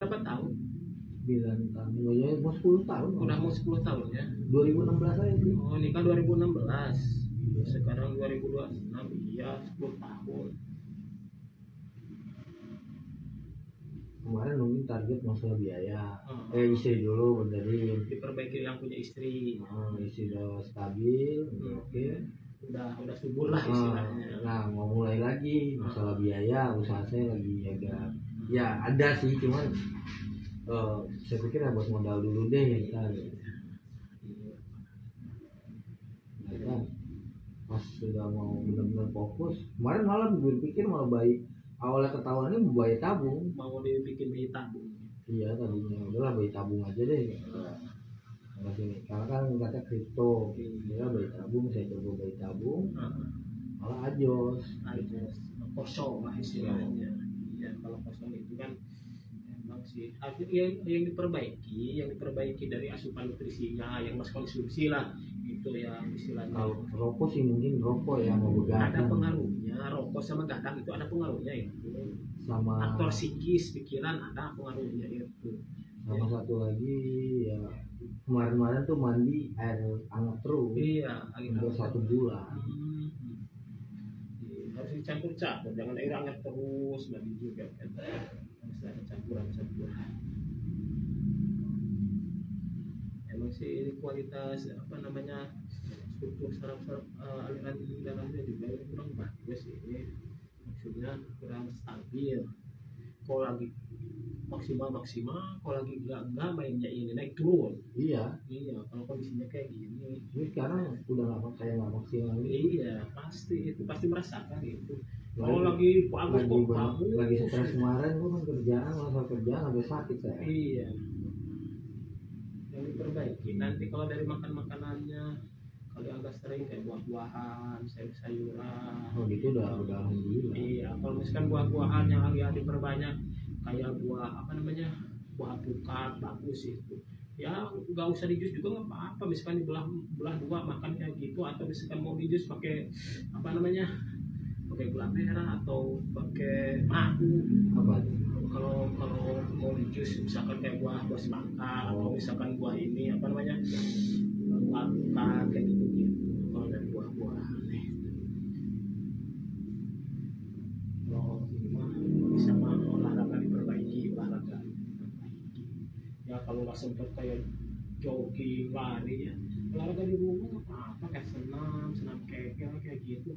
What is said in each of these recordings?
berapa tahun? 9 tahun, ya mau 10 tahun. Udah mau 10 tahun ya. 2016 aja sih. Oh, nikah 2016. Sekarang 2026, iya 10 tahun. Kemarin nungguin target masalah biaya. Hmm. Istri dulu benerin. Diperbaiki yang punya istri. Istri udah stabil, oke. Udah subur lah istilahnya. Nah, mau mulai lagi masalah biaya, usaha saya lagi agak ya ada sih, cuman saya pikir ya buat modal dulu deh ya. Nah, pas sudah mau benar-benar fokus, kemarin malah berpikir malah bayi awalnya ketahuannya mau bayi tabung, mau dibikin bayi tabung. Iya tadinya udahlah bayi tabung aja deh. Karena kan kata kripto, dia bayi tabung, saya coba bayi tabung, malah ajos, kosong lah istilahnya. Ya kalau kosong itu kan emang sih yang diperbaiki dari asupan nutrisinya, yang mas konsumsi lah itu yang istilahnya. Kalau rokok sih mungkin rokok ya mau begadang. Ada pengaruhnya, rokok sama gadang itu ada pengaruhnya itu. Sama faktor psikis, pikiran ada pengaruhnya itu. Sama satu lagi ya kemarin tuh mandi air hangat terus. Iya, hampir 1 bulan. Harus dicampur-campur, jangan air hangat terus, mandi juga kan. Harus ada campuran-campuran. Emang sih ini kualitas struktur saraf aliran darahnya juga kurang bagus ini. Maksudnya kurang stabil. Kalau lagi maksimal, kalau lagi enggak mainnya ini naik turun. Iya, kalau kondisinya kayak gini. Ini sekarang udah nggak maksimal. Iya, pasti merasakan itu. Kalau lagi bagus, lagi stres kemarin tuh kan masalah kerjaan agak sakit saya. Iya. Yang diperbaiki nanti kalau dari makanannya, kalau agak sering kayak buah-buahan, sayur-sayuran. Oh gitu udah alhamdulillah. Iya, kalau misalkan buah-buahan yang lagi diperbanyak kayak buah alpukat bagus itu. Ya nggak usah dijus juga nggak apa-apa, misalkan belah dua makan kayak gitu, atau misalkan mau dijus pakai pakai gula merah atau pakai madu. Kalau mau dijus misalkan kayak buah semangka atau misalkan buah ini alpukat kayak gitu. Kalau dari buah-buahan bisa olahraga diperbaiki. Ya kalau nggak sempat kayak jogging, lari ya, olahraga di rumah nggak apa-apa, kayak senam kegel kayak gitu.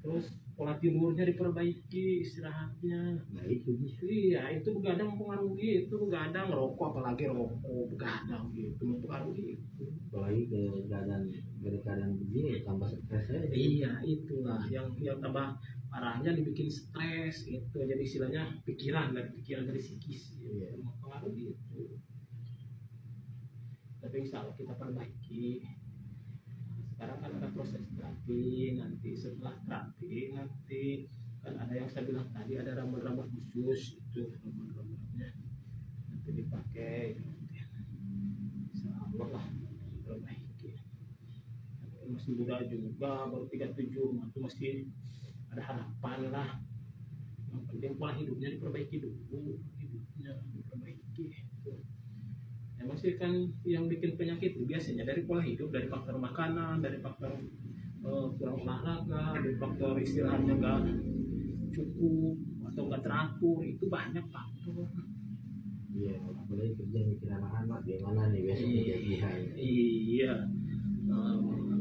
Terus pola tidurnya diperbaiki, istirahatnya. Nah itu iya, itu begadang mempengaruhi, itu begadang rokok, apalagi rokok begadang gitu mempengaruhi itu. Apalagi keadaan begini tambah stres aja. Iya, itulah yang tambah parahnya, dibikin stres itu. Jadi istilahnya pikiran dari psikis gitu, mempengaruhi itu. Tapi insya Allah kita perbaiki. Sekarang kan ada proses terapi, nanti setelah terapi nanti kan ada yang saya bilang tadi, ada ramuan khusus itu, ramuannya nanti dipakai. Insya Allah lah perbaiki. Masih muda juga, baru 37, itu masih ada harapan lah. Yang penting pola hidupnya diperbaiki dulu, Emang sih kan yang bikin penyakit itu biasanya dari pola hidup, dari faktor makanan, dari faktor kurang olahraga, dari faktor istirahatnya nggak cukup atau nggak teratur, itu banyak faktor. Iya, apalagi kerja mikir anak-anak gimana nih besok gajian. Iya,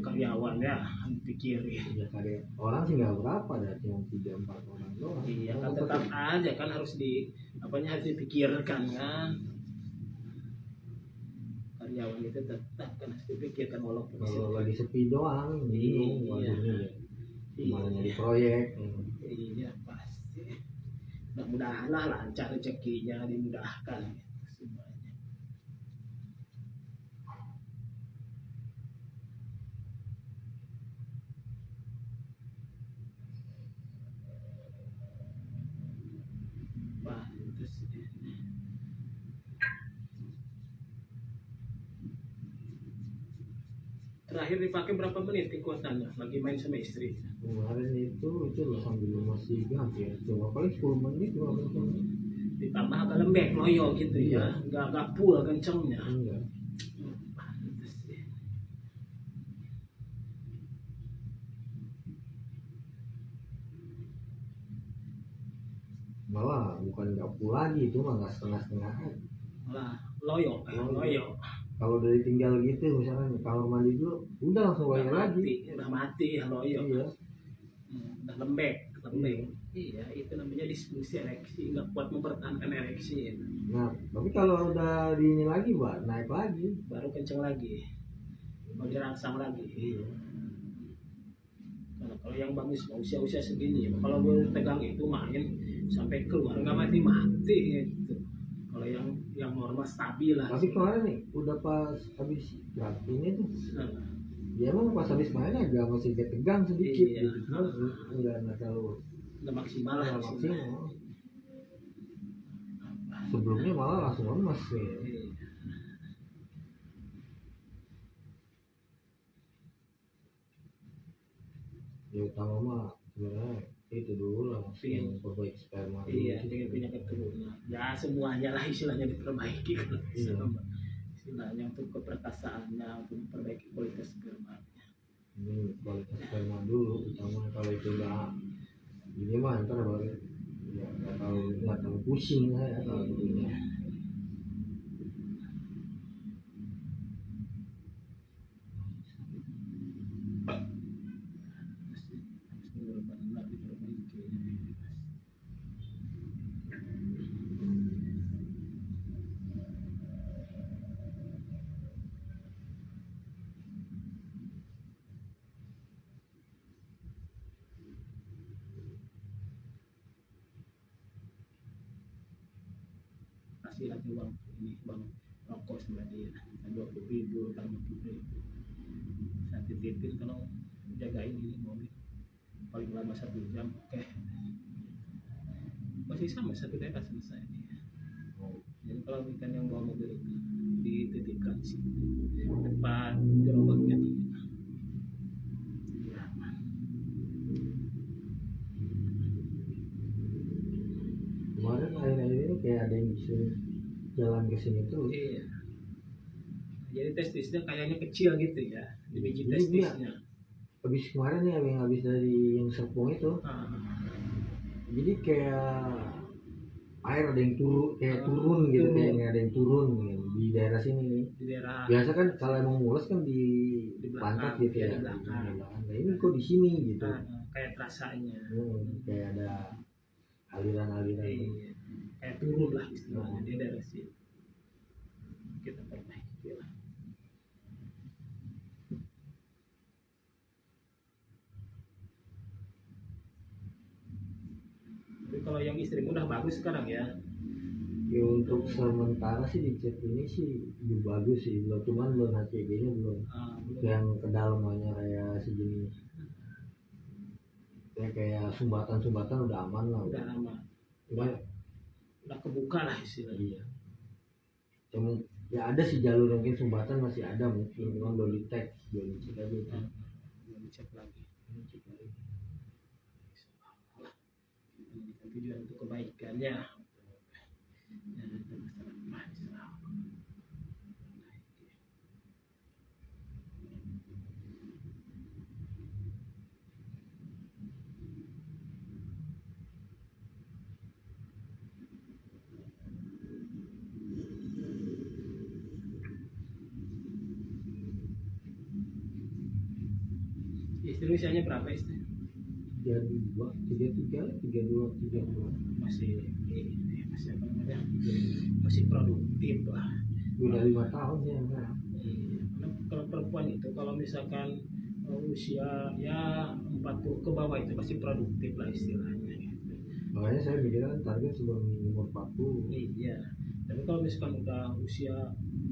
karyawan ya pikirin. Ya karya orang sih nggak berapa, ada cuma 3-4 orang doang. Iya, kan tetap aja kan harus harus dipikirkan kan. Karyawan itu tetap kan harus dipikirkan walaupun kalau lagi sepi doang bingung. Gimana nyari proyek. Iya pasti. Mudah-mudahan lah lancar rezekinya, dimudahkan semuanya. Terakhir dipakai berapa menit kekuatannya lagi main sama istri? Kemarin itu loh sambil masih gak ya, cuma paling 10 menit 15 menit. ditambah agak lembek loyo gitu ya, nggak full kencengnya. Enggak. Pantes sih. Malah bukan nggak full lagi, itu mah nggak setengah-setengah. Malah loyo. Kalau dari tinggal gitu misalkan kamar mandi dulu udah langsung bayar lagi. Udah mati ya loyo. Iya. Udah lembek. Iya, itu namanya disfungsi ereksi, nggak kuat mempertahankan ereksi. Nah, tapi kalau udah di ini lagi buat naik lagi, Baru kenceng lagi, mau dirangsang lagi. iya. Nah, kalau yang bagus usia segini, kalau gue pegang itu main sampai keluar nggak mati gitu. Kalau yang normal stabil lah. Tapi kemarin nih udah pas habis ini tuh, dia emang pas habis main agak masih tegang sedikit, Iya. gitu. Cuma nggak terlalu Udah maksimal lah. maksimal. Sebelumnya malah langsung lemas ya. Iya. Ya utama mah sebenarnya itu dulu lah, Iya. memperbaiki sperma. Iya, dengan punya keturunan. Ya semuanya lah istilahnya diperbaiki kan. Iya. Istilahnya untuk keperkasaannya, untuk memperbaiki kualitas spermanya. Ini kualitas sperma dulu utama. Kalau itu udah ini mah ntar baru ya nggak terlalu pusing lah ya kalau dulunya. Benar-benar diperbaiki. Kasih lagi uang ini, bang rokok sama dia 20.000, 50.000. Saya titipin kalau jagain ini mobil paling lama 1 jam. Oke, masih sama 1 daerah selesai dia. Jadi kalau ikan yang bawa mobil itu dititipkan di situ tempat gerobaknya dia. Ya, Kemarin akhir-akhir ini kayak ada yang bisa jalan ke sini terus. iya. Jadi testisnya kayaknya kecil gitu ya, di biji Jadi testisnya. Habis kemarin ya yang habis dari yang Serpong itu, Ah, jadi kayak air ada yang turun gitu, turun. kayak ada yang turun gitu, di daerah sini nih. di daerah Biasa kan kalau emang mulus kan di Di pantat belakang, gitu ya, ya. di belakang. Nah ini kok di sini gitu. kayak rasanya. Kayak ada aliran-aliran. Iya. Kayak turun lah istilahnya di daerah situ. Kita perbaiki lah. Tapi kalau yang istri udah bagus sekarang ya. Ya untuk sementara sih di chat ini sih udah bagus sih, belum cuman belum HCG-nya belum. Belum. Yang kedalamannya kayak segini. Kayak sumbatan udah aman lah. Udah lama. Cuma Udah kebuka lah istilahnya. iya. Cuma ya ada sih jalur mungkin sumbatan masih ada mungkin, cuma belum dicek aja itu. Belum dicek lagi. Ini tujuan untuk kebaikannya. Ya, itu masalah masalah. Istri usianya berapa istri? 32. Masih masih apa namanya? Masih produktif lah. Udah 5 tahun ya kan. Iya. Karena kalau perempuan itu kalau misalkan usia ya 40 ke bawah itu masih produktif lah istilahnya. Gitu. Makanya saya mikirkan target sebelum umur 40. Iya. Tapi kalau misalkan udah usia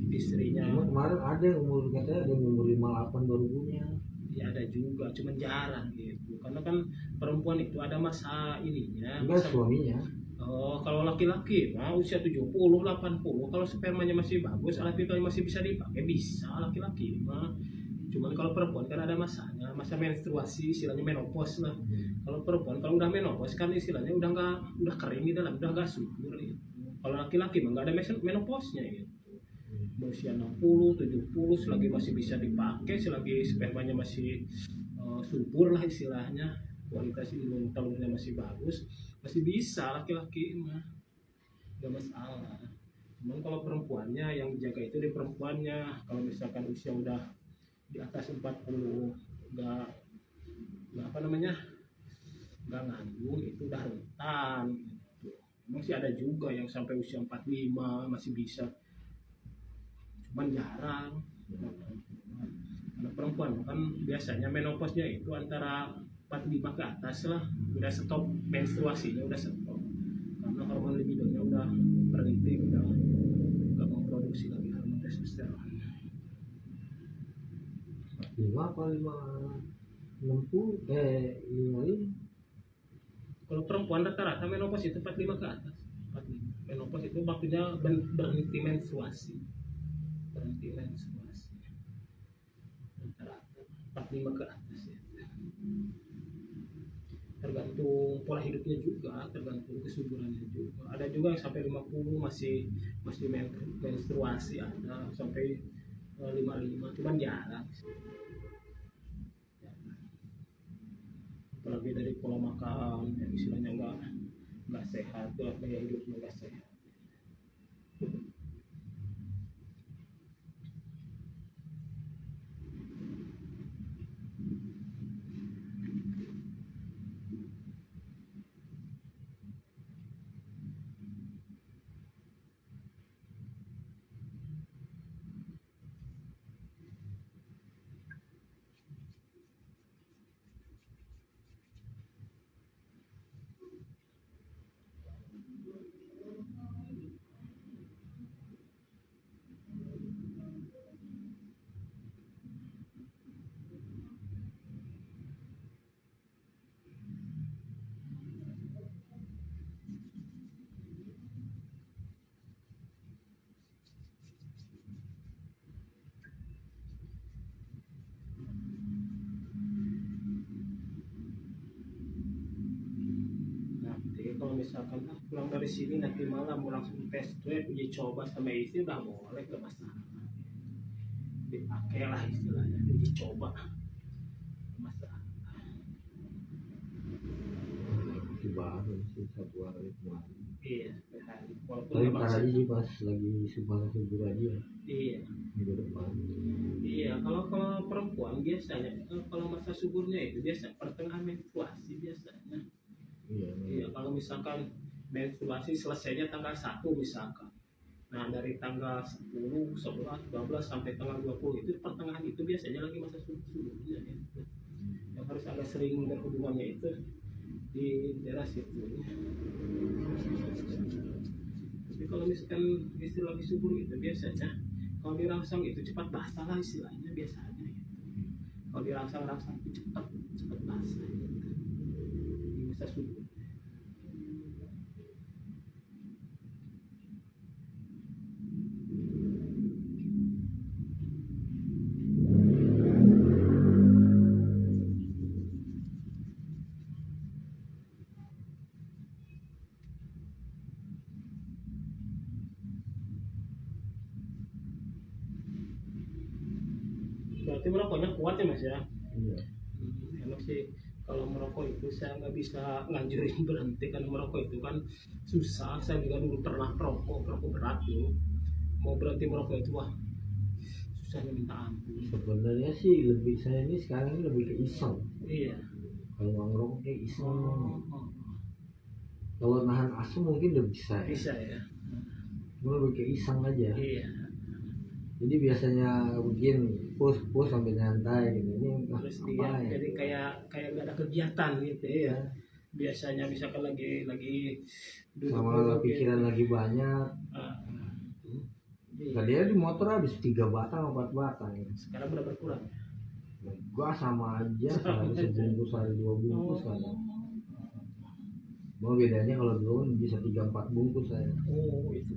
istrinya, Cuma kemarin ada yang katanya ada yang umur 58 baru punya. ya ada juga, cuman jarang gitu. Karena kan perempuan itu ada masa ininya. Enggak Masa, suaminya. kalau laki-laki mau usia 70, 80 kalau spermanya masih bagus, alat vitalnya masih bisa dipakai, bisa laki-laki mah. Cuman kalau perempuan kan ada masanya, masa menstruasi istilahnya menopause lah. Kalau perempuan kalau udah menopause kan istilahnya udah kering gitu lah, udah nggak subur gitu. Kalau laki-laki mah nggak ada menopausnya gitu. Usia 60, 70 selagi masih bisa dipakai, selagi spermanya masih subur lah istilahnya, kualitas indung telurnya masih bagus, masih bisa laki-laki mah nggak masalah. Cuman kalau perempuannya yang dijaga itu di perempuannya. Kalau misalkan usia udah di atas 40 nggak apa namanya nggak ngandung, itu udah rentan gitu. Masih ada juga yang sampai usia 45 masih bisa, cuman jarang. Karena perempuan kan biasanya menopausnya itu antara 45 ke atas lah, udah stop menstruasinya, udah stop karena hormon libidonya udah berhenti, udah nggak memproduksi lagi hormon testosteron. 5 apa 60 55. Kalau perempuan rata-rata menopause itu 45 ke atas. 45. Menopause itu waktunya berhenti menstruasi. Rata-rata 45 ke atas ya. Tergantung pola hidupnya juga, tergantung kesuburannya juga. Ada juga yang sampai 50 masih menstruasi, ada sampai 55, cuman jarang. Apalagi dari pola makan yang istilahnya nggak sehat, gaya hidupnya nggak sehat. Kalau misalkan pulang dari sini nanti malam mau langsung tes swab, uji coba sama istri, udah boleh, gak masalah, dipakai lah istilahnya, uji coba, masalah. Masih baru sih, 1 hari kemarin. Iya, hari. Walaupun Tapi nggak ntar maksud. aja sih pas lagi subur aja Iya. minggu depan. Iya, kalau perempuan biasanya kalau masa suburnya itu biasa pertengahan menstruasi biasanya. Iya, kalau misalkan menstruasi selesainya tanggal 1 misalkan. Nah, dari tanggal 10, 11, 12 sampai tanggal 20 itu pertengahan itu biasanya lagi masa suburnya ya. Yang harus agak sering berhubungannya itu di daerah situ. Tapi kalau misalkan istri lagi subur itu biasanya kalau dirangsang itu cepat basah lah istilahnya biasanya gitu. Kalau dirangsang itu cepat basah gitu. Di masa subur. Berarti merokoknya kuat ya mas ya? Iya. Emang sih kalau merokok itu saya nggak bisa nganjurin berhenti, karena merokok itu kan susah. Saya juga dulu pernah perokok berat tuh. Mau berhenti merokok itu wah susahnya minta ampun. Sebenarnya sih saya ini sekarang ini lebih ke iseng. Iya. Kalau ngerokok kayak iseng. Oh. Kalau nahan asam mungkin udah bisa. Bisa ya. Gue lebih ke iseng aja. Iya. Jadi biasanya begini push sampai nyantai gitu. Ini Terus dia ya? jadi kayak nggak ada kegiatan gitu ya. Biasanya misalkan lagi Sama pikiran lagi banyak. Iya. Tadinya di motor habis 3 batang 4 batang. Sekarang udah berkurang. Gua sama aja, sebungkus hari 2 bungkus kan. Mau bedanya kalau dulu bisa 3-4 bungkus saya. Oh itu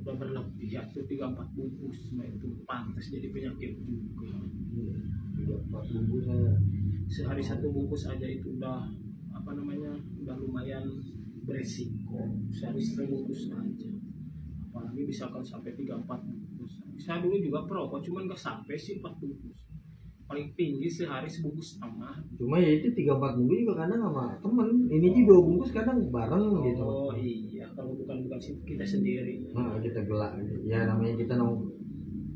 udah berlebih ya, itu 3-4 bungkus, nah itu pantas jadi penyakit juga. 3-4 bungkus saya. Sehari 1 bungkus aja itu udah apa namanya, udah lumayan beresiko, sehari sebungkus aja. Apalagi misalkan sampai 3-4 bungkus. Saya dulu juga perokok, cuman nggak sampai sih 4 bungkus. Paling tinggi sehari sebungkus setengah. Cuma ya itu 3-4 bungkus juga kadang sama temen. Ini juga 2 bungkus kadang bareng gitu. Oh iya, kalau bukan kita sendiri. Nah, kita gelak. Ya namanya kita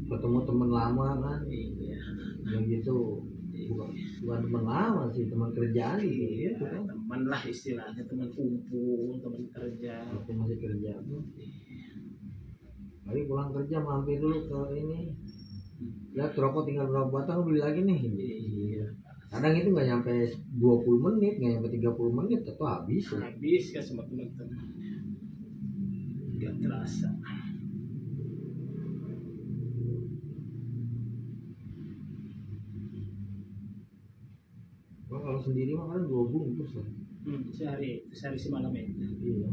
ketemu temen lama kan. Iya. Ya gitu. Bukan teman lama sih, teman kerjaan Iya, gitu kan. teman lah istilahnya, teman kumpul, teman kerja. Waktu masih kerja tuh. Lagi pulang kerja mampir dulu ke ini. Ya rokok tinggal berapa batang beli lagi nih. Iya. Kadang itu nggak nyampe 20 menit, nggak nyampe 30 menit atau habis. Habis ya sama teman-teman. Nggak terasa. Wah, kalau sendiri mah kan 2 bungkus lah. Sehari semalam itu. Iya.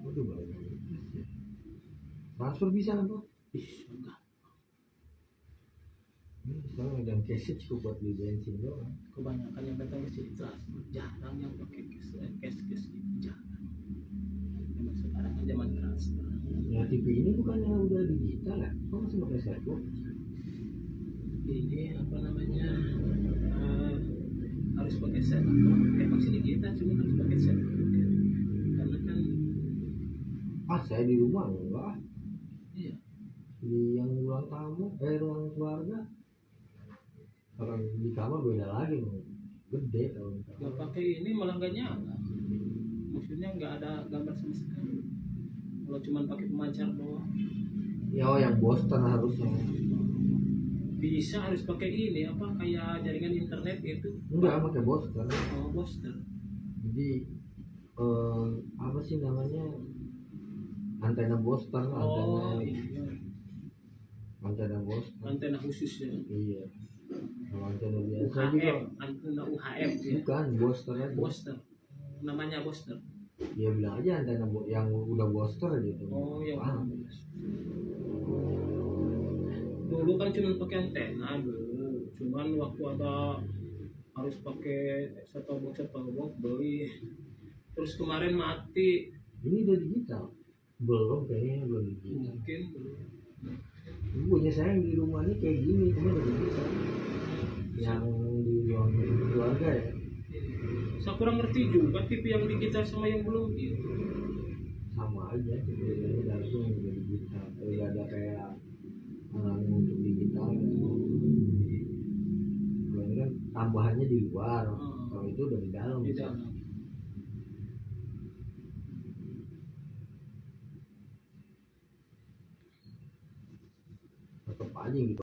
Waduh, banyak. Transfer bisa kan Pak? Enggak. Sekarang ada cash cukup buat beli bensin doang. Kebanyakan yang datang ke sini transfer, jarang yang pakai cash gitu, jarang. Memang sekarang kan zaman transfer. Ya TV ini bukannya udah digital ya? Kok masih pakai servo? Ini apa namanya, harus pakai set. Emang sini kita cuma harus pakai set juga. Karena kan Saya di rumah enggak. iya, Di yang ruang tamu, ruang keluarga. Kalau di kamar beda lagi loh. Gede kalau di nggak kamar. pakai ini malah nggak nyala. Maksudnya nggak ada gambar sama sekali. Kalau cuma pakai pemancar doang. Ya yang Boston harusnya. Bisa harus pakai ini apa kayak jaringan internet itu. Enggak pakai Boston. Oh, Booster. Jadi apa sih namanya? Antena Boston, Oh iya, antena Boston. antena khusus ya. Iya. Kalau antena biasa juga UHF, antena UHF ya. bukan Boston aja. Booster. Namanya Booster. Dia bilang aja antena yang udah Boston gitu. Oh yang Paham? dulu kan cuma pakai antena dulu. Cuman waktu ada harus pakai set-top box beli. Terus kemarin mati. Ini udah digital. Belum kayaknya belum digital. Mungkin belum. Ini punya saya yang di rumah ini kayak gini, cuma udah digital. Yang di ruang keluarga ya. Saya kurang ngerti juga TV yang digital sama yang belum gitu. Sama aja, sebenarnya langsung udah digital. Udah ada kayak orang untuk digital. Kalau ini kan tambahannya di luar, kalau itu udah di dalam. Di dalam. Tetap aja gitu.